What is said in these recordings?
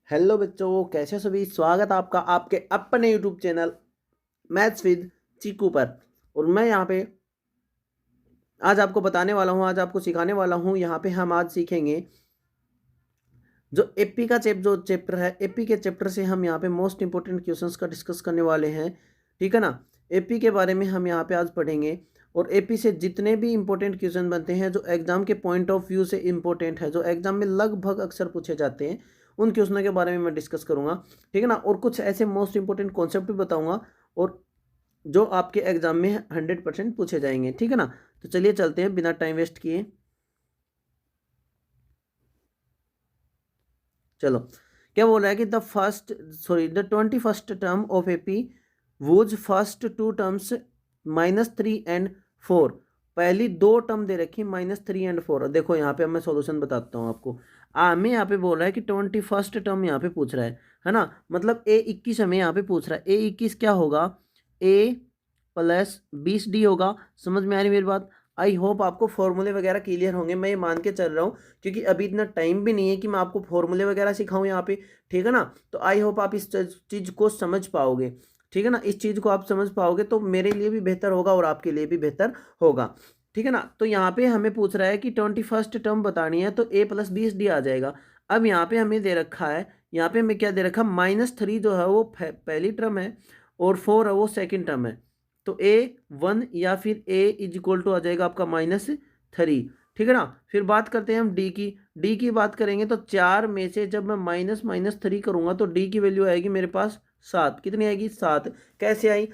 Hello बच्चों, कैसे हो सभी। स्वागत है आपका आपके अपने यूट्यूब चैनल मैथ्स विद चीकू पर। और मैं यहाँ पे आज आपको बताने वाला हूँ, आज आपको सिखाने वाला हूँ। यहाँ पे हम आज सीखेंगे जो एपी का जो चैप्टर है। एपी के चैप्टर से हम यहाँ पे मोस्ट इंपोर्टेंट क्वेश्चंस का डिस्कस करने वाले हैं, ठीक है ना। एपी के बारे में हम यहाँ पे आज पढ़ेंगे और एपी से जितने भी इंपॉर्टेंट क्वेश्चन बनते हैं जो एग्जाम के पॉइंट ऑफ व्यू से इंपॉर्टेंट है, जो एग्जाम में लगभग अक्सर पूछे जाते हैं, उन क्वेश्चनों के बारे में मैं डिस्कस करूंगा, ठीक है ना। और कुछ ऐसे मोस्ट इंपॉर्टेंट कॉन्सेप्ट भी बताऊंगा और जो आपके एग्जाम में 100% पूछे जाएंगे, ठीक है ना। तो चलिए चलते हैं बिना टाइम वेस्ट किए। चलो, क्या बोल रहा है कि the 21st term of AP was first two terms -3 and 4। पहली दो टर्म दे रखी -3 and 4। देखो यहाँ पे मैं सॉल्यूशन बताता हूँ आपको। हमें यहाँ पे बोल रहा है कि 21st टर्म यहाँ पे पूछ रहा है ना। मतलब A21 हमें यहाँ पे पूछ रहा है। A21 क्या होगा? A+20D होगा। समझ में आ रही मेरी बात? आई होप आपको फॉर्मूले वगैरह क्लियर होंगे, मैं ये मान के चल रहा हूँ, क्योंकि अभी इतना टाइम भी नहीं है कि मैं आपको फॉर्मूले वगैरह सिखाऊं यहाँ पे, ठीक है ना। तो आई होप आप इस चीज़ को समझ पाओगे, ठीक है ना। इस चीज़ को आप समझ पाओगे तो मेरे लिए भी बेहतर होगा और आपके लिए भी बेहतर होगा, ठीक है ना। तो यहाँ पे हमें पूछ रहा है कि 21st टर्म बतानी है, तो A+20D आ जाएगा। अब यहाँ पे हमें दे रखा है, यहाँ पे हमें क्या दे रखा, -3 जो है वो पहली टर्म है और 4 है वो सेकेंड टर्म है। तो A1 या फिर A = आ जाएगा आपका -3, ठीक है ना। फिर बात करते हैं हम डी की बात करेंगे तो 4 में से जब मैं -3 करूंगा तो डी की वैल्यू आएगी मेरे पास 7। कितनी आएगी? 7। कैसे आई?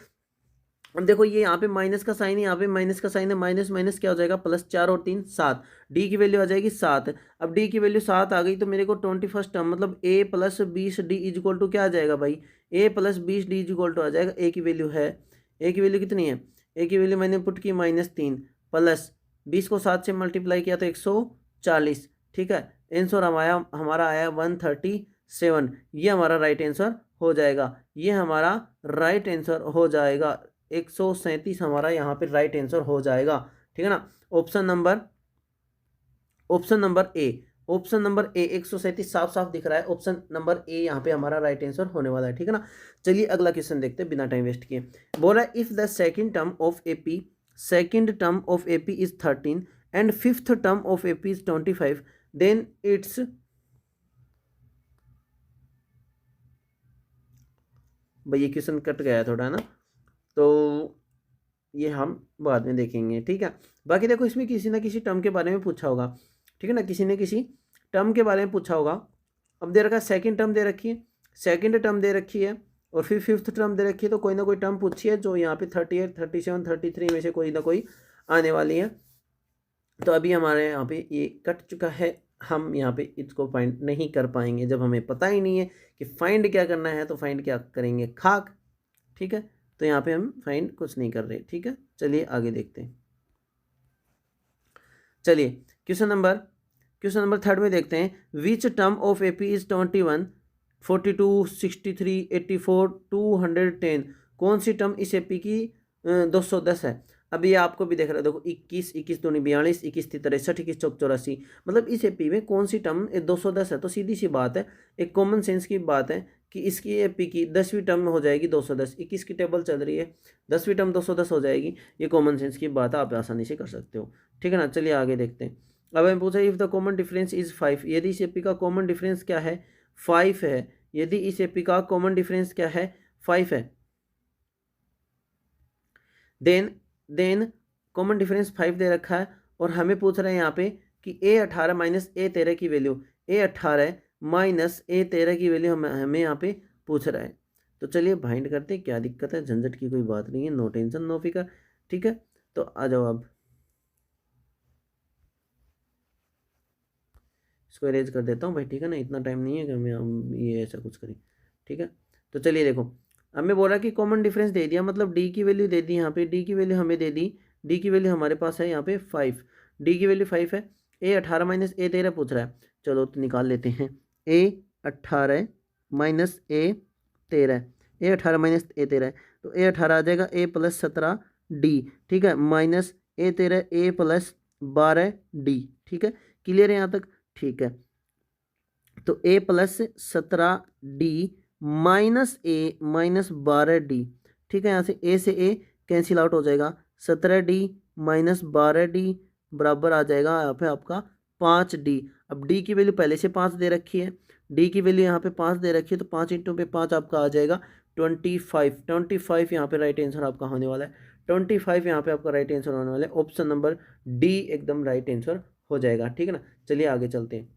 अब देखो, ये यहाँ पे माइनस का साइन है, यहाँ पे माइनस का साइन है, माइनस माइनस क्या हो जाएगा? +4 और 3 7। डी की वैल्यू आ जाएगी 7। अब डी की वैल्यू 7 आ गई तो मेरे को 21st टर्म मतलब A+20D = क्या आ जाएगा भाई? A+20D = आ जाएगा। ए की वैल्यू है, ए की वैल्यू कितनी है? ए की वैल्यू मैंने पुट की -3 प्लस 20 को 7 से मल्टीप्लाई किया तो 140, ठीक है। आंसर हमारा आया 137। ये हमारा राइट आंसर हो जाएगा, ये हमारा राइट आंसर हो जाएगा। 137 हमारा यहाँ पे राइट आंसर हो जाएगा, ठीक है ना। ऑप्शन नंबर ए 137 साफ साफ दिख रहा है। ऑप्शन नंबर ए यहाँ पे हमारा राइट आंसर होने वाला है, ठीक है ना। चलिए अगला क्वेश्चन देखते हैं बिना टाइम वेस्ट किए। बोला if the second term of AP is 13 and fifth term of AP is 25, then it's, भाई ये क्वेश्चन कट गया है थोड़ा ना, तो ये हम बाद में देखेंगे, ठीक है। बाकी देखो, इसमें किसी ना किसी टर्म के बारे में पूछा होगा, ठीक है ना, किसी न किसी टर्म के बारे में पूछा होगा। अब दे रखा है सेकंड टर्म दे रखी है, सेकंड टर्म दे रखी है और फिर फिफ्थ टर्म दे रखी है, तो कोई ना कोई टर्म पूछी है जो यहाँ पे 38 37 33 में से कोई ना कोई आने वाली है। तो अभी हमारे यहाँ पे ये कट चुका है, हम यहाँ पे इसको फाइंड नहीं कर पाएंगे जब हमें पता ही नहीं है कि फाइंड क्या करना है। तो फाइंड क्या करेंगे? खाक, ठीक है। तो यहाँ पे हम फाइंड कुछ नहीं कर रहे, ठीक है। चलिए आगे देखते हैं। चलिए क्वेश्चन नंबर थर्ड में देखते हैं। Which term of AP is 21 42 63 84 210? कौन सी टर्म इस एपी की 210 है? अभी आपको भी देख रहे हो, देखो 21 21 दूनी 42 21 × 63 21 × 84। मतलब इस एपी में कौन सी टर्म 210 है? तो सीधी सी बात है, एक कॉमन सेंस की बात है कि इसकी एपी की 10वीं टर्म हो जाएगी 210। 21 की टेबल चल रही है, 10वीं टर्म 210 हो जाएगी। ये कॉमन सेंस की बात है, आप आसानी से कर सकते हो, ठीक है ना। चलिए आगे देखते हैं। अब हमें पूछा if the common difference is 5, यदि इस एपी का कॉमन डिफरेंस क्या है? 5 है। यदि इस एपी का कॉमन डिफरेंस क्या है? 5 है, देन कॉमन डिफरेंस 5 दे रखा है और हमें पूछ रहे हैं यहाँ पे कि A18 - A13 की वैल्यू, A18 - A13 की वैल्यू हमें यहाँ पे पूछ रहा है। तो चलिए फाइंड करते हैं, क्या दिक्कत है, झंझट की कोई बात नहीं है, नो टेंशन नो फिकर, ठीक है। तो आ जाओ, अब इसको इरेज कर देता हूँ भाई, ठीक है ना। इतना टाइम नहीं है कि हम ये ऐसा कुछ करें, ठीक है। तो चलिए देखो, हमें बोला कि कॉमन डिफरेंस दे दिया, मतलब डी की वैल्यू दे दी। यहाँ पे डी की वैल्यू हमें दे दी, डी की वैल्यू हमारे पास है यहाँ पे 5, डी की वैल्यू 5 है। A18 - A13 पूछ रहा है, चलो तो निकाल लेते हैं। A18 - A13, A18 - A13, तो A18 आ जाएगा A+17D, ठीक है, माइनस A13 A+12D, ठीक है। क्लियर है यहाँ तक? ठीक है। तो ए प्लस 17D माइनस ए माइनस 12D। ठीक है, यहाँ से ए कैंसिल आउट हो जाएगा। 17D माइनस 12D बराबर आ जाएगा यहाँ पे आपका 5D। अब डी की वैल्यू पहले से 5 दे रखी है, डी की वैल्यू यहाँ पे 5 दे रखी है, तो 5 इंटू पे 5 आपका आ जाएगा 25। 25 यहाँ पे राइट आंसर आपका होने वाला है। 25 यहाँ पे आपका राइट आंसर होने वाला है। ऑप्शन नंबर डी एकदम राइट आंसर हो जाएगा। ठीक है ना, चलिए आगे चलते हैं।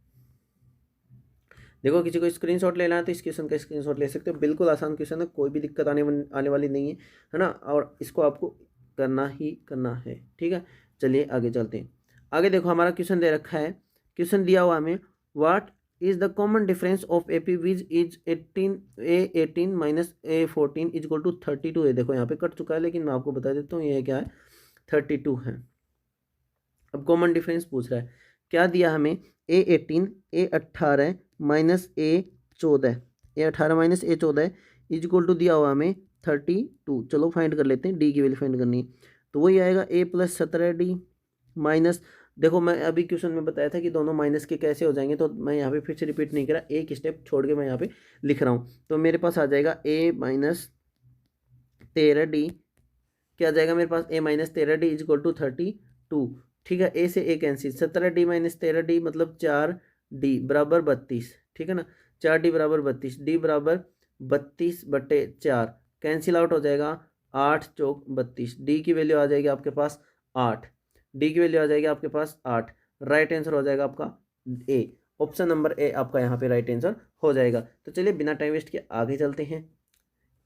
देखो, किसी को स्क्रीनशॉट लेना है तो इस क्वेश्चन का स्क्रीनशॉट ले सकते हो। बिल्कुल आसान क्वेश्चन है, कोई भी दिक्कत आने वाली नहीं है ना, और इसको आपको करना ही करना है। ठीक है, चलिए आगे चलते हैं। आगे देखो, हमारा क्वेश्चन दे रखा है, क्वेश्चन दिया हुआ हमें, what is the common difference of A P which is 18 minus A14 is equal to 32 है। देखो यहाँ पे कट चुका है, लेकिन मैं आपको बता देता हूँ ये क्या है, 32 है। अब कॉमन डिफरेंस पूछ रहा है, क्या दिया हमें, A18 A18 minus A14, A18 minus A14 is equal to दिया हुआ हमें 32। चलो फाइंड कर लेते हैं, डी की वैल्यू फाइंड करनी है, तो वही आएगा A प्लस 17D माइनस, देखो मैं अभी क्वेश्चन में बताया था कि दोनों माइनस के कैसे हो जाएंगे, तो मैं यहाँ पे फिर से रिपीट नहीं करा, एक स्टेप छोड़ के मैं यहाँ पे लिख रहा हूँ। तो मेरे पास आ जाएगा A माइनस 13D, क्या आ जाएगा मेरे पास, A minus 13D is equal to 32। ठीक है, ए से ए कैंसिल, 17D माइनस 13D मतलब 4D बराबर 32। ठीक है ना, 4D बराबर 32, डी बराबर 32/4 कैंसिल आउट हो जाएगा, 8 चौक 32। डी की वैल्यू आ जाएगी आपके पास 8, डी की वैल्यू आ जाएगी आपके पास 8। राइट आंसर हो जाएगा आपका ए, ऑप्शन नंबर ए आपका यहाँ पे राइट आंसर हो जाएगा। तो चलिए बिना टाइम वेस्ट किए आगे चलते हैं।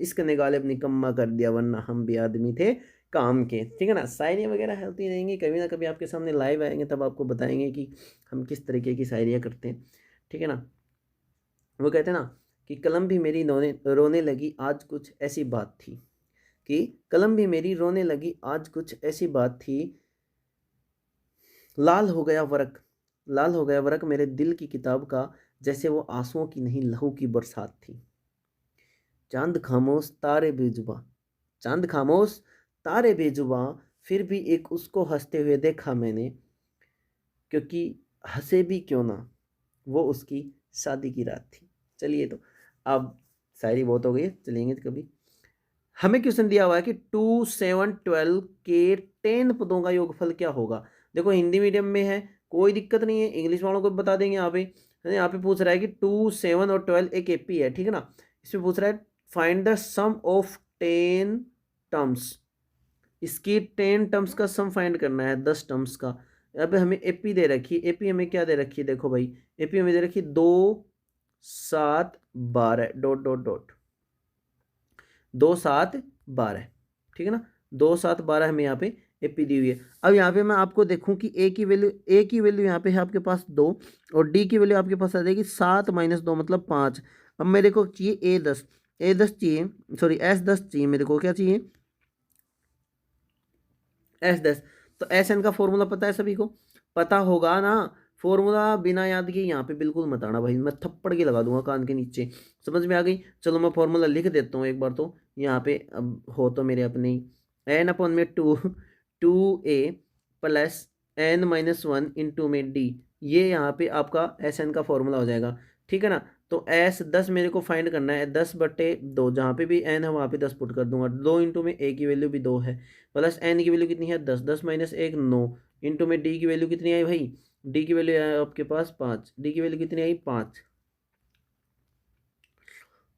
इसके गालिब निकम्मा कर दिया, वरना हम भी आदमी थे काम के। ठीक है ना, शायरी वगैरह होती रहेंगी, कभी ना कभी आपके सामने लाइव आएंगे, तब आपको बताएंगे कि हम किस तरीके की शायरियाँ करते हैं। ठीक है ना, वो कहते हैं ना कि कलम भी मेरी रोने लगी आज कुछ ऐसी बात थी, कि कलम भी मेरी रोने लगी आज कुछ ऐसी बात थी, लाल हो गया वर्क, लाल हो गया वर्क मेरे दिल की किताब का, जैसे वो आंसुओं की नहीं लहू की बरसात थी। चांद खामोश तारे बेजुबा, चांद खामोश तारे बेजुबा, फिर भी एक उसको हंसते हुए देखा मैंने, क्योंकि हंसे भी क्यों ना, वो उसकी शादी की रात थी। चलिए, तो अब शायरी बहुत हो गई है, चलेंगे कभी। हमें क्वेश्चन दिया हुआ है कि 2, 7, 12 के 10 पदों का योगफल क्या होगा। देखो हिंदी मीडियम में है, कोई दिक्कत नहीं है, इंग्लिश वालों को बता देंगे। यहाँ पे पूछ रहा है कि 2, 7 और 12 एक एपी है। ठीक है ना, इसमें पूछ रहा है find the sum of 10 terms, इसकी 10 टर्म्स का सम फाइंड करना है, 10 टर्म्स का। अब हमें एपी दे रखी है, एपी हमें क्या दे रखी है, देखो भाई, एपी हमें दे रखी है 2, 7, 12 डॉट डॉट डॉट, 2, 7, 12। ठीक है ना, 2, 7, 12 हमें यहाँ पे एपी दी हुई है। अब यहाँ पे मैं आपको देखूं कि ए की वैल्यू यहाँ पे है आपके पास 2, और डी की वैल्यू आपके पास आ जाएगी 7 माइनस 2 मतलब 5। अब मेरे को चाहिए ए10 चाहिए, सॉरी S10 चाहिए मेरे को, क्या चाहिए, S10। तो SN का फॉर्मूला पता है सभी को, पता होगा ना, फॉर्मूला बिना याद किए यहाँ पे बिल्कुल मत आना भाई, मैं थप्पड़ के लगा दूंगा कान के नीचे। समझ में आ गई, चलो मैं फॉर्मूला लिख देता हूँ एक बार, तो यहाँ पे अब हो तो मेरे अपने ही, N/2 2A plus N-1 into में D, ये यहाँ पे आपका SN का फॉर्मूला हो जाएगा। ठीक है ना, तो S10 मेरे को फाइंड करना है, 10/2, जहाँ पे भी N है वहाँ पे 10 पुट कर दूंगा, 2 इंटू में A की वैल्यू भी 2 है, प्लस N की वैल्यू कितनी है 10, 10 माइनस 1 9, इंटू में D की वैल्यू कितनी आई भाई, डी की वैल्यू है आपके पास 5, डी की वैल्यू कितनी आई 5।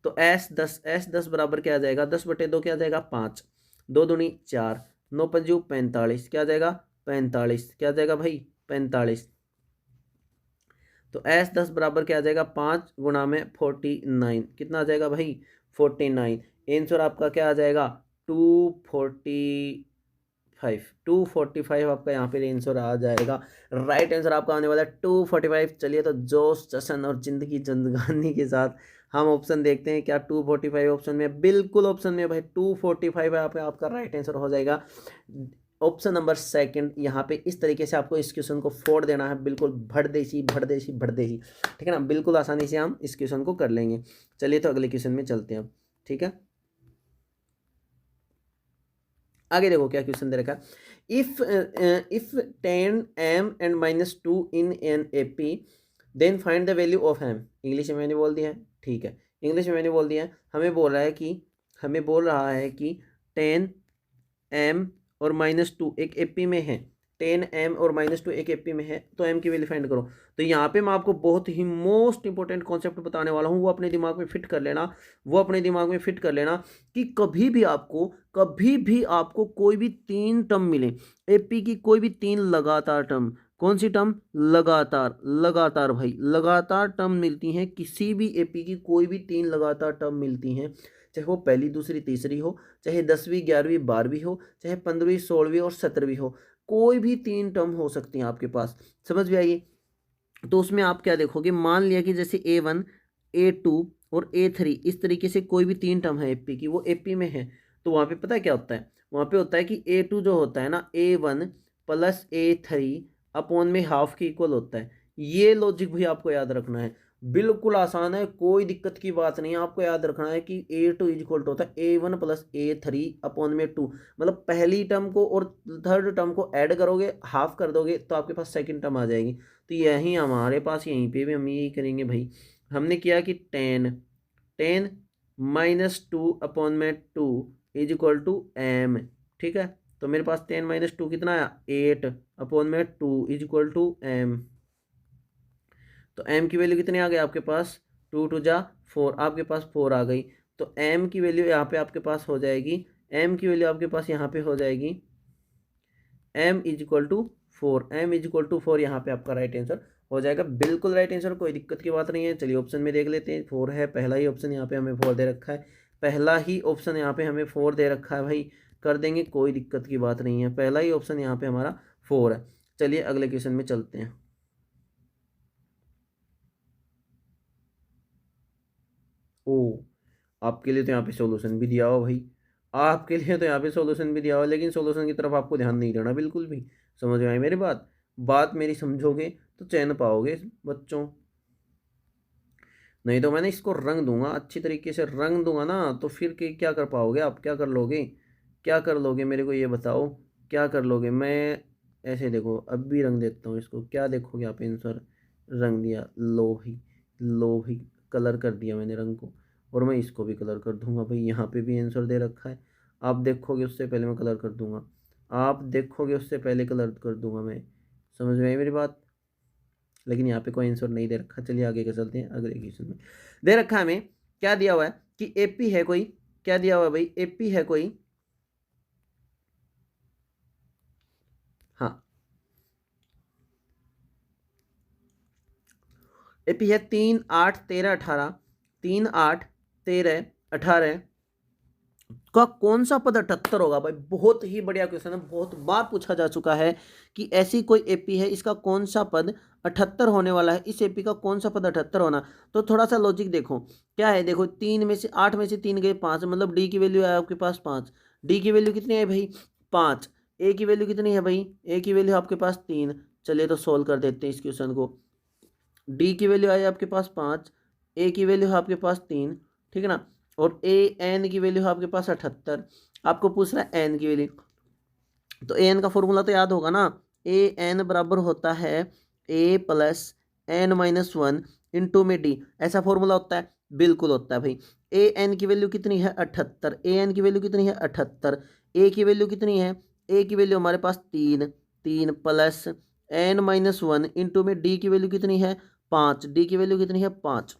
तो S10 बराबर क्या आ जाएगा, 10/2 क्या आ जाएगा 5, 2 दूनी 4, 9 पंजू 45, क्या आ जाएगा 45, क्या आ जाएगा भाई 45। तो S10 बराबर क्या आ जाएगा 5 गुणा में 49, कितना आ जाएगा भाई 49। आंसर आपका क्या आ जाएगा 245, 245 आपका यहाँ पे आंसर आ जाएगा। राइट आंसर आपका आने वाला है 245। चलिए, तो जोश जश्न और जिंदगी जिंदगानी के साथ हम ऑप्शन देखते हैं, क्या 245 ऑप्शन में, बिल्कुल ऑप्शन में भाई 245 है आपका राइट आंसर हो जाएगा। ऑप्शन नंबर सेकंड, यहाँ पे इस तरीके से आपको इस क्वेश्चन को फोड़ देना है, बिल्कुल भड़देसी भड़देसी भड़देसी। ठीक है ना, बिल्कुल आसानी से हम इस क्वेश्चन को कर लेंगे। चलिए, तो अगले क्वेश्चन में चलते हैं अब। ठीक है, आगे देखो क्या क्वेश्चन दे रखा है, if 10m and -2 in an AP then find the value of m. English में मैंने बोल दिया है, ठीक है, इंग्लिश में मैंने बोल दिया है। हमें बोल रहा है कि 10m और -2 एक एपी में है, 10m और -2 एक एपी में है, तो m की वैल्यू फाइंड करो। तो यहाँ पे मैं आपको बहुत ही मोस्ट इंपॉर्टेंट कॉन्सेप्ट बताने वाला हूँ, वो अपने दिमाग में फिट कर लेना, कि कभी भी आपको कोई भी 3 टर्म मिले, एपी की कोई भी 3 लगातार टर्म, कौन सी टर्म, लगातार भाई, लगातार टर्म मिलती हैं, किसी भी एपी की कोई भी 3 लगातार टर्म मिलती हैं, चाहे वो पहली दूसरी तीसरी हो, चाहे 10वीं 11वीं 12वीं हो, चाहे 15वीं 16वीं और 17वीं हो, कोई भी 3 टर्म हो सकती हैं आपके पास। समझ में आइए। तो उसमें आप क्या देखोगे, मान लिया कि जैसे A1 A2 और A3 इस तरीके से कोई भी 3 टर्म है एपी की, वो एपी में है, तो वहाँ पे पता है क्या होता है, वहाँ पे होता है कि A2 जो होता है ना, A1 प्लस A3 अपॉन में हाफ के इक्वल होता है। ये लॉजिक भी आपको याद रखना है, बिल्कुल आसान है, कोई दिक्कत की बात नहीं है। आपको याद रखना है कि A2 इज इक्वल टू होता है A1 प्लस A3 अपॉन में 2, मतलब पहली टर्म को और थर्ड टर्म को ऐड करोगे, हाफ कर दोगे, तो आपके पास सेकंड टर्म आ जाएगी। तो यहीं हमारे पास, यहीं पे भी हम यही करेंगे भाई। हमने किया कि 10 -2 अपॉन में 2 इज इक्वल टू m, ठीक है। तो मेरे पास 10 - 2 कितना आया, 8 अपॉन में 2 इज इक्वल टू m। तो m की वैल्यू कितनी आ गई आपके पास, 2 2 जा 4, आपके पास 4 आ गई। तो m की वैल्यू यहाँ पे आपके पास हो जाएगी, m की वैल्यू आपके पास यहाँ पे हो जाएगी m is equal to 4, m is equal to 4, यहाँ पे आपका राइट आंसर हो जाएगा, बिल्कुल राइट आंसर, कोई दिक्कत की बात नहीं है। चलिए ऑप्शन में देख लेते हैं, 4 है, पहला ही ऑप्शन यहाँ पे हमें 4 दे रखा है, पहला ही ऑप्शन यहाँ पे हमें 4 दे रखा है भाई, कर देंगे, कोई दिक्कत की बात नहीं है, पहला ही ऑप्शन यहाँ पे हमारा 4 है। चलिए अगले क्वेश्चन में चलते हैं। ओ, आपके लिए तो यहाँ पे सॉल्यूशन भी दिया हो भाई, आपके लिए तो यहाँ पे सॉल्यूशन भी दिया हो, लेकिन सॉल्यूशन की तरफ आपको ध्यान नहीं देना बिल्कुल भी। समझ में आई मेरी बात, बात मेरी समझोगे तो चैन पाओगे बच्चों, नहीं तो मैंने इसको रंग दूंगा, अच्छी तरीके से रंग दूंगा ना, तो फिर क्या कर पाओगे आप, क्या कर लोगे, क्या कर लोगे, मेरे को ये बताओ, क्या कर लोगे। मैं ऐसे देखो, अब भी रंग देता हूँ इसको, क्या देखोगे आप आंसर, रंग दिया, लो भाई, कलर कर दिया मैंने रंग को, और मैं इसको भी कलर कर दूंगा भाई, यहाँ पे भी आंसर दे रखा है, आप देखोगे उससे पहले मैं कलर कर दूंगा, आप देखोगे उससे पहले कलर कर दूंगा मैं। समझ में आई मेरी बात, लेकिन यहाँ पे कोई आंसर नहीं दे रखा। चलिए आगे के चलते हैं, अगले क्वेश्चन में दे रखा है हमें, क्या दिया हुआ है कि एपी है कोई, क्या दिया हुआ है भाई, एपी है कोई, हाँ, एपी है 3 8 13 18, 3 8 13 18 का कौन सा पद 78 होगा भाई, बहुत ही बढ़िया क्वेश्चन है, बहुत बार पूछा जा चुका है कि ऐसी कोई एपी है, इसका कौन सा पद 78 होने वाला है, इस एपी का कौन सा पद 78 होना। तो थोड़ा सा लॉजिक देखो, क्या है, देखो 3 में से 8 में से 3 गए 5, मतलब डी की वैल्यू है आपके पास 5, डी की वैल्यू कितनी है भाई 5, ए की वैल्यू कितनी है भाई, ए की वैल्यू आपके पास 3। चलिए तो सोल्व कर देते हैं इस क्वेश्चन को, डी की वैल्यू आई आपके पास 5, ए की वैल्यू है आपके पास 3, ठीक है ना, और ए एन की वैल्यू है आपके पास 78, आपको पूछ रहा है एन की वैल्यू, तो ए एन का फॉर्मूला तो याद होगा ना, ए एन बराबर होता है ए प्लस एन माइनस 1 इंटू में डी, ऐसा फॉर्मूला होता है, बिल्कुल होता है भाई। ए एन की वैल्यू कितनी है 78, ए एन की वैल्यू कितनी है 78, ए की वैल्यू कितनी है, ए की वैल्यू हमारे पास 3, 3 प्लस एन माइनस 1 इंटू में डी की वैल्यू कितनी है 5, डी की वैल्यू कितनी है 5,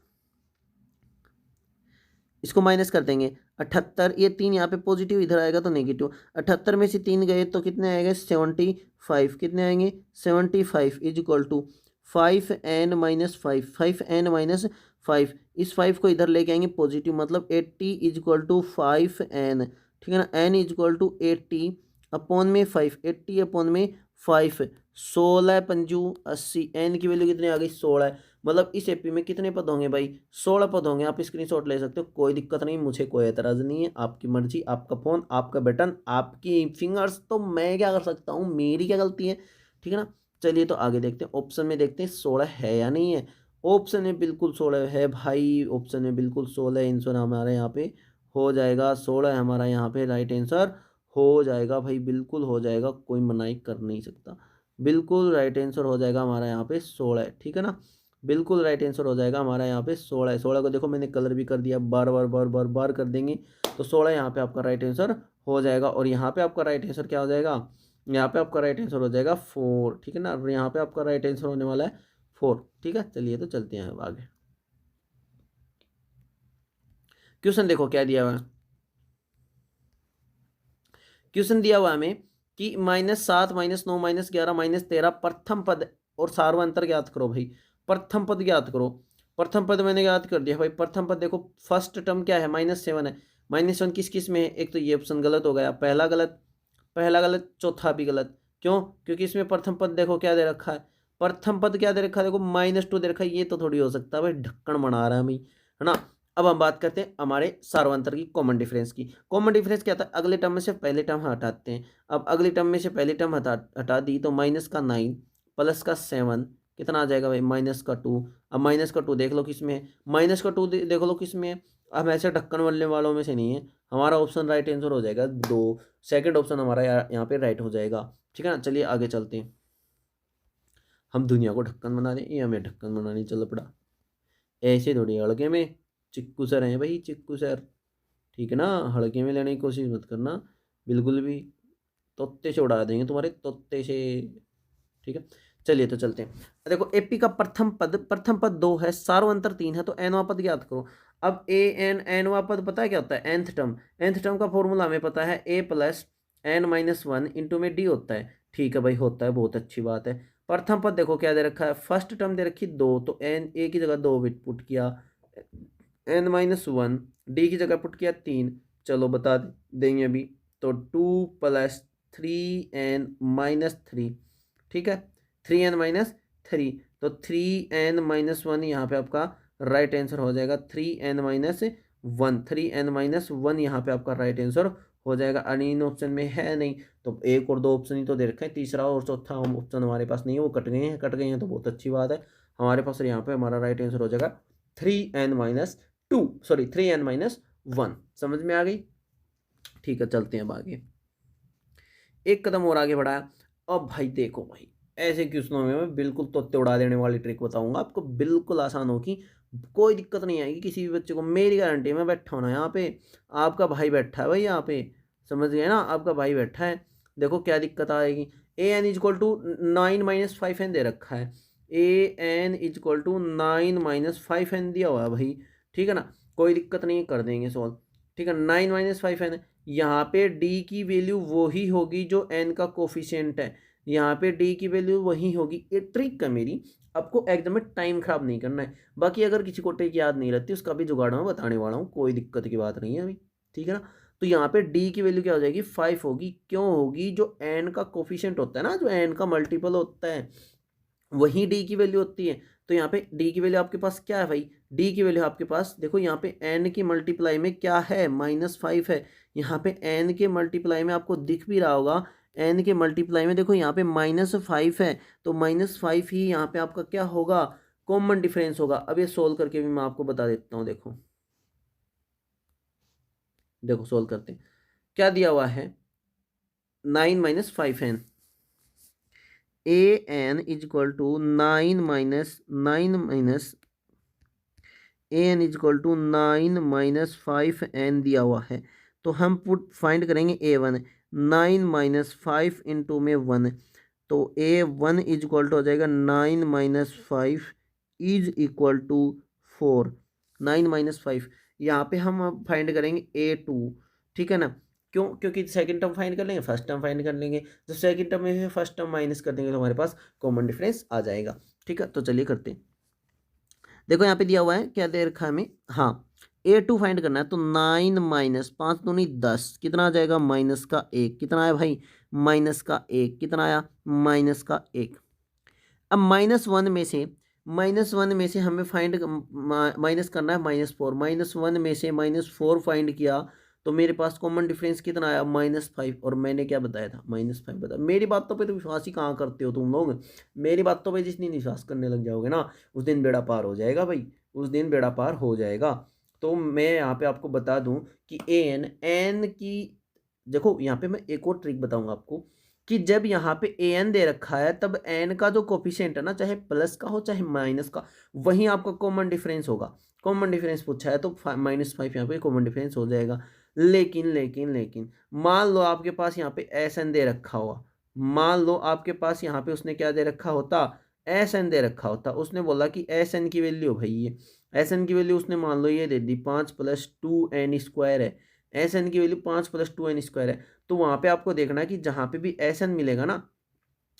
इसको माइनस कर देंगे 78, ये 3 यहाँ पे पॉजिटिव, इधर आएगा तो नेगेटिव, 78 में से 3 गए तो कितने आएंगे 75, कितने आएंगे 75 is equal to 5n minus 5, 5n minus 5, इस 5 को इधर लेके आएंगे पॉजिटिव, मतलब 80 इज इक्वल टू 5n, ठीक है ना, n is equal to 80 upon में 5, 80 अपॉन में 5, 16 पंजू 80, n की वैल्यू कितनी आ गई 16 है, मतलब इस एपी में कितने पद होंगे भाई 16 पद होंगे। आप स्क्रीनशॉट ले सकते हो, कोई दिक्कत नहीं, मुझे कोई एतराज़ नहीं है, आपकी मर्जी, आपका फ़ोन, आपका बटन, आपकी फिंगर्स, तो मैं क्या कर सकता हूँ, मेरी क्या गलती है, ठीक है ना। चलिए तो आगे देखते हैं, ऑप्शन में देखते हैं 16 है या नहीं है। ऑप्शन में बिल्कुल 16 है भाई, ऑप्शन में बिल्कुल 16 आंसर हमारे यहाँ पे हो जाएगा, 16 हमारा यहाँ पे राइट आंसर हो जाएगा भाई, बिल्कुल हो जाएगा, कोई मनाही कर नहीं सकता, बिल्कुल राइट आंसर हो जाएगा हमारा यहाँ पे 16, ठीक है ना। बिल्कुल राइट आंसर हो जाएगा हमारा यहाँ पे 16 है। 16 को देखो मैंने कलर भी कर दिया, बार बार बार बार बार कर देंगे तो 16 यहाँ पे आपका राइट आंसर हो जाएगा। और यहाँ पे आपका राइट आंसर क्या हो जाएगा, यहाँ पे आपका राइट आंसर हो जाएगा 4, ठीक है ना। और यहाँ पे आपका राइट आंसर होने वाला है 4, ठीक है। चलिए तो चलते हैं अब आगे। क्वेश्चन देखो क्या दिया हुआ है। क्वेश्चन दिया हुआ हमें कि -7 -9 -11 -13 प्रथम पद और सार्वंतर ज्ञात करो भाई। प्रथम पद ज्ञात करो। प्रथम पद मैंने ज्ञात कर दिया भाई। प्रथम पद देखो फर्स्ट टर्म क्या है, -7 है। -1 किस किस में है, एक तो ये ऑप्शन गलत हो गया, पहला गलत, पहला गलत, चौथा भी गलत। क्यों? क्योंकि इसमें प्रथम पद देखो क्या दे रखा है, प्रथम पद क्या दे रखा है, देखो -2 दे रखा है। ये तो थोड़ी हो सकता है भाई, ढक्कन बना रहा है भाई, है ना। अब हम बात करते हैं हमारे सार्वंतर की, कॉमन डिफरेंस की। कॉमन डिफरेंस क्या था, अगले टर्म में से पहले टर्म हटाते हैं। अब अगले टर्म में से पहले टर्म हटा दी तो -9 +7 कितना आ जाएगा भाई, -2। अब -2 देख लो किस में है, -2 देख लो किस में है। अब ऐसे ढक्कन बनने वालों में से नहीं है। हमारा ऑप्शन राइट आंसर हो जाएगा 2, सेकंड ऑप्शन हमारा यहाँ पे राइट हो जाएगा, ठीक है ना। चलिए आगे चलते हैं। हम दुनिया को ढक्कन बना दें, ये हमें ढक्कन बनाने चल पड़ा, ऐसे थोड़ी हल्के में। चिक्कू सर हैं भाई, चिक्कू सर, ठीक है ना। हल्के में लेने की कोशिश मत करना बिल्कुल भी, तोते से उड़ा देंगे तुम्हारे, तोते से, ठीक है। चलिए तो चलते हैं। देखो एपी का प्रथम पद 2 है, सार्वंतर 3 है, तो एनवा पद ज्ञात करो। अब एनवा पद पता है क्या होता है, nth टर्म का फॉर्मूला हमें पता है, a+n-1 इंटू में d होता है, ठीक है भाई, होता है, बहुत अच्छी बात है। प्रथम पद देखो क्या दे रखा है, फर्स्ट टर्म दे रखी 2, तो एन ए की जगह 2 पुट किया, n-1 डी की जगह पुट किया 3, चलो बता देंगे अभी, तो 2+3n-3, ठीक है, 3n-3, तो 3n-1 यहाँ पे आपका राइट आंसर हो जाएगा, 3n-1 यहाँ पे आपका राइट आंसर हो जाएगा। अन ऑप्शन में है नहीं, तो एक और दो ऑप्शन ही तो दे रखे हैं, तीसरा और चौथा ऑप्शन हमारे पास नहीं है, वो कट गए हैं तो बहुत अच्छी बात है। हमारे पास यहाँ पे हमारा राइट आंसर हो जाएगा 3n-1, समझ में आ गई, ठीक है। चलते हैं अब आगे, एक कदम और आगे बढ़ाया। अब भाई देखो भाई, ऐसे क्वेश्चनों में मैं बिल्कुल तोते उड़ा देने वाली ट्रिक बताऊंगा आपको, बिल्कुल आसान होगी, कोई दिक्कत नहीं आएगी किसी भी बच्चे को, मेरी गारंटी है। मैं बैठा हूँ ना यहाँ पे, आपका भाई बैठा है भाई यहाँ पे, समझ गए ना, आपका भाई बैठा है। देखो क्या दिक्कत आएगी, an = 9 - 5n दे रखा है, an = 9 - 5n दिया हुआ है भाई, ठीक है ना। कोई दिक्कत नहीं, कर देंगे सॉल्व, ठीक है। 9 - 5n, यहाँ पे डी की वैल्यू वही होगी जो एन का कोफिशिएंट है, यहाँ पे डी की वैल्यू वही होगी। ये ट्रिक है मेरी, आपको एकदम में टाइम खराब नहीं करना है। बाकी अगर किसी को ट्रिक याद नहीं रहती उसका भी जुगाड़ मैं बताने वाला हूँ, कोई दिक्कत की बात नहीं है अभी, ठीक है ना। तो यहाँ पे डी की वैल्यू क्या हो जाएगी, 5 होगी। क्यों होगी, जो एन का कोफिशिएंट होता है ना, जो एन का मल्टीपल होता है, वही डी की वैल्यू होती है। तो यहाँ पे डी की वैल्यू आपके पास क्या है भाई, डी की वैल्यू आपके पास देखो, यहाँ पे एन की मल्टीप्लाई में क्या है, -5 है। यहाँ पे एन के मल्टीप्लाई में आपको दिख भी रहा होगा, एन के मल्टीप्लाई में देखो यहाँ पे -5 है, तो -5 ही यहाँ पे आपका क्या होगा, कॉमन डिफरेंस होगा। अब ये सोल्व करके भी मैं आपको बता देता हूँ। देखो देखो सोल्व करते हैं, क्या दिया हुआ है, 9 - 5n, an = 9 - 5n दिया हुआ है। तो हम पुट फाइंड करेंगे a1, 9 - 5 इंटू में 1, तो a1 = हो जाएगा 9 - 5 = 4, 9 - 5। यहाँ पे हम अब फाइंड करेंगे a2, ठीक है ना। क्यों? क्योंकि सेकंड टर्म फाइंड कर लेंगे, फर्स्ट टर्म फाइंड कर लेंगे, जब सेकंड टर्म में से फर्स्ट टर्म माइनस कर देंगे तो हमारे पास कॉमन डिफरेंस आ जाएगा, ठीक है। तो चलिए करते हैं। देखो यहाँ पे दिया हुआ है, क्या दे रखा है हमें, हाँ, a2 फाइंड करना है, तो 9 - 5 दूनी 10, कितना आ जाएगा, -1, कितना आया भाई, -1, कितना आया, -1। अब -1 में से हमें फाइंड माइनस करना है -4, -1 में से -4 फाइंड किया तो मेरे पास कॉमन डिफरेंस कितना आया, -5। और मैंने क्या बताया था, -5 बताया। मेरी बातों पे तो विश्वास ही कहाँ करते हो तुम लोग, मेरी बातों पे जिस दिन विश्वास करने लग जाओगे ना, उस दिन बेड़ा पार हो जाएगा भाई, उस दिन बेड़ा पार हो जाएगा। तो मैं यहाँ पे आपको बता दूं कि एन की, देखो यहाँ पे मैं एक और ट्रिक बताऊंगा आपको, कि जब यहाँ पे ए एन दे रखा है तब एन का जो कोफिशिएंट है ना, चाहे प्लस का हो चाहे माइनस का, वहीं आपका कॉमन डिफरेंस होगा। कॉमन डिफरेंस पूछा है तो -5 यहाँ पे कॉमन डिफरेंस हो जाएगा। लेकिन मान लो आपके पास यहाँ पे एस एन दे रखा हुआ, मान लो आपके पास यहाँ पे उसने क्या दे रखा होता, एस एन दे रखा होता। उसने बोला कि एस एन की वैल्यू भाई ये एस एन की वैल्यू उसने मान लो ये दे दी 5+2n² है। एस एन की वैल्यू 5+2n² है। तो वहाँ पे आपको देखना है कि जहाँ पे भी एस एन मिलेगा ना,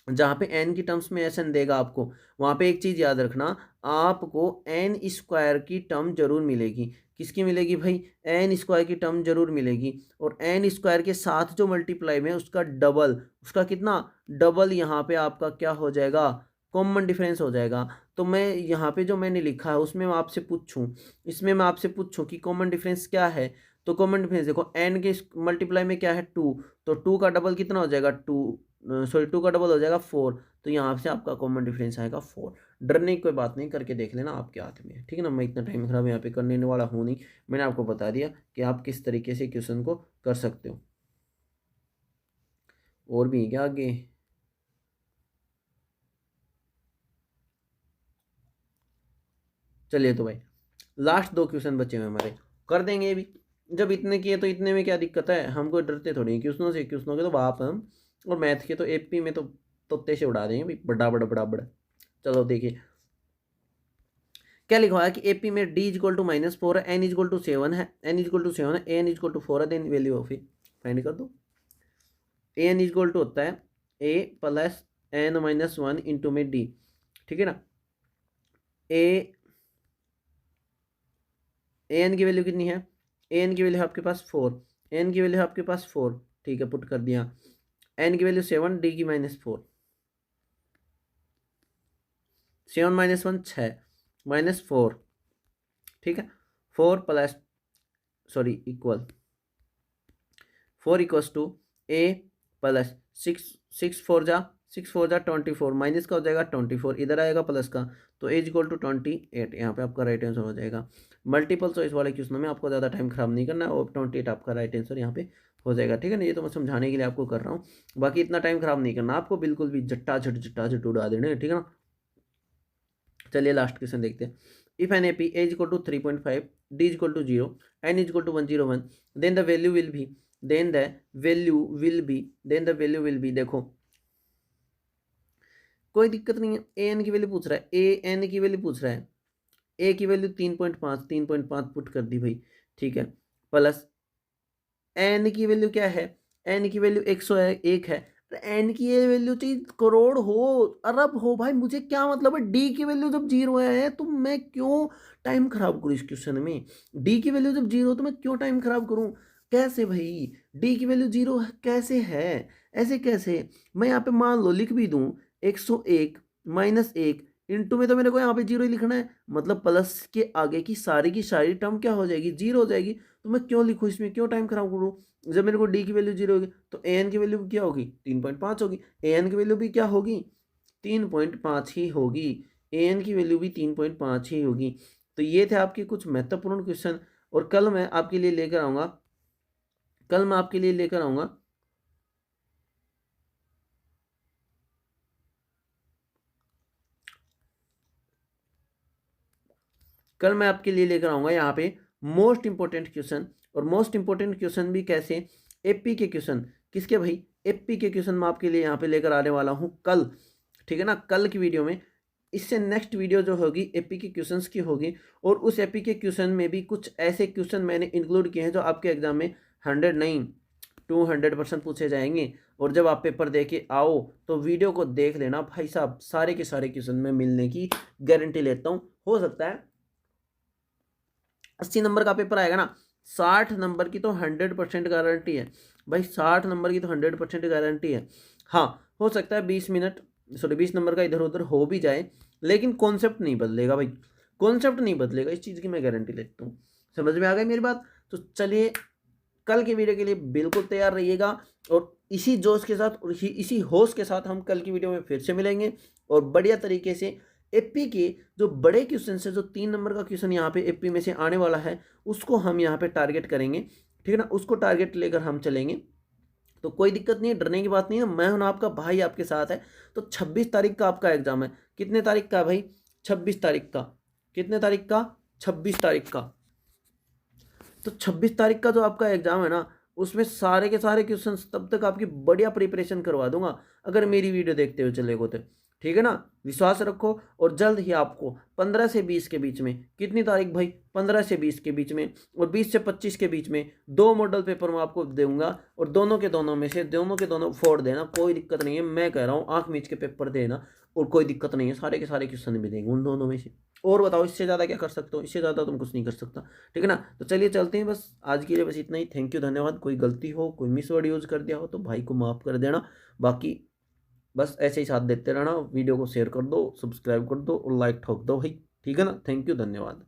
जहाँ पे एन की टर्म्स में एस एन देगा आपको, वहाँ पे एक चीज़ याद रखना, आपको n² की टर्म जरूर मिलेगी। किसकी मिलेगी भाई? n² की टर्म जरूर मिलेगी। और n² के साथ जो मल्टीप्लाई में उसका डबल, उसका कितना डबल यहाँ पे आपका क्या हो जाएगा, कॉमन डिफरेंस हो जाएगा। तो मैं यहाँ पे जो मैंने लिखा है उसमें मैं आपसे पूछूं, इसमें मैं आपसे पूछूं कि कॉमन डिफरेंस क्या है, तो कॉमन डिफरेंस देखो n के मल्टीप्लाई में क्या है 2, तो 2 का डबल कितना हो जाएगा 2, सॉरी 2 का डबल हो जाएगा 4। तो यहाँ से आपका कॉमन डिफरेंस आएगा 4। डरने की कोई बात नहीं, करके देख लेना आपके हाथ में है, ठीक है ना। मैं इतना टाइम खराब यहाँ पे करने वाला हूँ नहीं, मैंने आपको बता दिया कि आप किस तरीके से क्वेश्चन को कर सकते हो। और भी है क्या आगे? चलिए तो भाई लास्ट 2 क्वेश्चन बचे हुए हमारे, कर देंगे ये भी। जब इतने किए तो इतने में क्या दिक्कत है, हमको डरते थोड़ी हैं क्वेश्चनों से, क्वेश्चनों के तो बाप हम, और मैथ के तो एपी में तो तोते से उड़ा देंगे भाई, बड़ा बड़ा बड़ा बड़ा। चलो देखिए क्या लिखा हुआ है कि एपी में d=-4 है, n=7 है, n=7 है, an=4 है, then value of a find कर दो। an होता है a + n-1 इंटू में d, ठीक है ना। ए एन की वैल्यू कितनी है, एन की वैल्यू है आपके पास 4, एन की वैल्यू है आपके पास 4, ठीक है, पुट कर दिया। एन की वैल्यू 7, डी की -4, 7 - 1 6 -4, ठीक है। 4 plus sorry equal 4 equals to a plus 6 4 जा 24, माइनस का हो जाएगा 24, इधर आएगा प्लस का, तो a = 28, यहाँ पे आपका राइट आंसर हो जाएगा। मल्टीपल चॉइस वाले क्वेश्चन में आपको ज़्यादा टाइम खराब नहीं करना है, और 28 आपका राइट आंसर यहाँ पे हो जाएगा, ठीक है ना। ये तो मैं समझाने के लिए आपको कर रहा हूँ, बाकी इतना टाइम खराब नहीं करना आपको, बिल्कुल भी झट्टा झट उड़ा देने, ठीक है ना। चलिए लास्ट क्वेश्चन देखते हैं। If an AP a = 3.5, d = 0, n = 101, then the value will be, देखो कोई दिक्कत नहीं है, ए एन की वैल्यू पूछ रहा है, ए एन की वैल्यू पूछ रहा है, ए की वैल्यू 3.5 पुट कर दी भाई, ठीक है, प्लस एन की वैल्यू क्या है, एन की वैल्यू 101 है, एन की ये वैल्यू चाहिए करोड़ हो, अरब हो, भाई मुझे क्या मतलब है, डी की वैल्यू जब 0 है तो मैं क्यों टाइम खराब करूँ इस क्वेश्चन में, डी की वैल्यू जब 0 तो मैं क्यों टाइम खराब करूँ, कैसे भाई डी की वैल्यू 0 कैसे है, ऐसे कैसे। मैं यहाँ पे मान लो लिख भी दूँ 101 -1, इंटू में तो मेरे को यहाँ पे 0 ही लिखना है, मतलब प्लस के आगे की सारी टर्म क्या हो जाएगी, 0 हो जाएगी। तो मैं क्यों लिखूँ इसमें, क्यों टाइम खराब करूँ। जब मेरे को डी की वैल्यू 0 होगी तो ए एन की वैल्यू क्या होगी, 3.5 होगी, ए एन की वैल्यू भी क्या होगी, 3.5 ही होगी, ए एन की वैल्यू भी 3.5 ही होगी। तो ये थे आपके कुछ महत्वपूर्ण क्वेश्चन, और कल मैं आपके लिए लेकर आऊँगा, कल मैं आपके लिए लेकर आऊँगा यहाँ पे मोस्ट इंपॉर्टेंट क्वेश्चन, और मोस्ट इंपॉर्टेंट क्वेश्चन भी कैसे, एपी के क्वेश्चन, किसके भाई, एपी के क्वेश्चन मैं आपके लिए यहाँ पे लेकर आने वाला हूँ कल, ठीक है ना, कल की वीडियो में। इससे नेक्स्ट वीडियो जो होगी एपी के क्वेश्चंस की होगी, और उस एपी के क्वेश्चन में भी कुछ ऐसे क्वेश्चन मैंने इंक्लूड किए हैं जो आपके एग्जाम में 100 नहीं 200% पूछे जाएंगे। और जब आप पेपर दे के आओ तो वीडियो को देख लेना भाई साहब, सारे के सारे क्वेश्चन में मिलने की गारंटी लेता हूँ। हो सकता है 80 नंबर का पेपर आएगा ना, 60 नंबर की तो 100% गारंटी है भाई, 60 नंबर की तो 100% गारंटी है। हाँ हो सकता है 20 नंबर का इधर उधर हो भी जाए, लेकिन कॉन्सेप्ट नहीं बदलेगा भाई, कॉन्सेप्ट नहीं बदलेगा, इस चीज़ की मैं गारंटी लेता हूँ। समझ में आ गई मेरी बात। तो चलिए कल के वीडियो के लिए बिल्कुल तैयार रहिएगा, और इसी जोश के साथ और इसी होश के साथ हम कल की वीडियो में फिर से मिलेंगे, और बढ़िया तरीके से एपी के जो बड़े क्वेश्चन है, जो 3 नंबर का क्वेश्चन यहाँ पे एपी में से आने वाला है, उसको हम यहाँ पे टारगेट करेंगे, ठीक है ना, उसको टारगेट लेकर हम चलेंगे। तो कोई दिक्कत नहीं है, डरने की बात नहीं है, मैं हूं ना आपका भाई, आपके साथ है। तो 26 तारीख का आपका एग्जाम है। कितने तारीख का है भाई? 26 तारीख का। कितने तारीख का? 26 तारीख का। तो 26 तारीख का जो आपका एग्जाम है ना, उसमें सारे के सारे क्वेश्चन तब तक आपकी बढ़िया प्रिपरेशन करवा दूंगा, अगर मेरी वीडियो देखते हुए चलेगो तो। ठीक है ना? विश्वास रखो। और जल्द ही आपको 15 से 20 के बीच में, कितनी तारीख भाई? 15 से 20 के बीच में और 20 से 25 के बीच में 2 मॉडल पेपर मैं आपको दूंगा, और दोनों के दोनों में से दोनों के दोनों फोड़ देना, कोई दिक्कत नहीं है। मैं कह रहा हूँ आंख मीच के पेपर देना, और कोई दिक्कत नहीं है, सारे के सारे क्वेश्चन भी देंगे उन दोनों में से। और बताओ इससे ज़्यादा क्या कर सकते हो? इससे ज़्यादा तुम कुछ नहीं कर सकता। ठीक है ना? तो चलिए चलते हैं, बस आज के लिए बस इतना ही। थैंक यू, धन्यवाद। कोई गलती हो, कोई मिस वर्ड यूज़ कर दिया हो तो भाई को माफ़ कर देना। बाकी बस ऐसे ही साथ देते रहना, वीडियो को शेयर कर दो, सब्सक्राइब कर दो और लाइक ठोक दो भाई। ठीक है ना? थैंक यू, धन्यवाद।